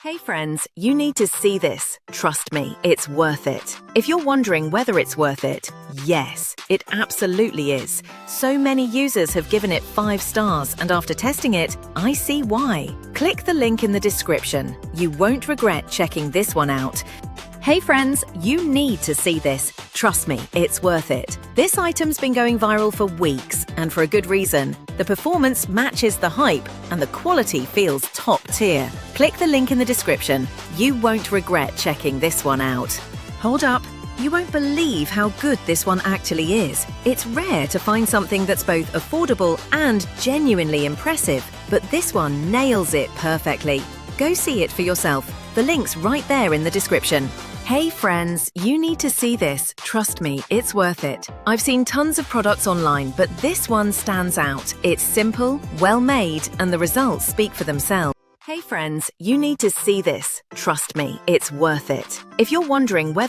Hey friends, you need to see this. Trust me, it's worth it. If you're wondering whether it's worth it, yes, it absolutely is. So many users have given it 5 stars, and after testing it, I see why. Click the link in the description. You won't regret checking this one out. Hey friends, you need to see this. Trust me, it's worth it. This item's been going viral for weeks, and for a good reason. The performance matches the hype, and the quality feels top tier. Click the link in the description. You won't regret checking this one out. Hold up. You won't believe how good this one actually is. It's rare to find something that's both affordable and genuinely impressive, but this one nails it perfectly. Go see it for yourself. The link's right there in the description. Hey friends, you need to see this. Trust me, it's worth it. I've seen tons of products online, but this one stands out. It's simple, well made, and the results speak for themselves. Hey friends, you need to see this. Trust me, it's worth it. If you're wondering whether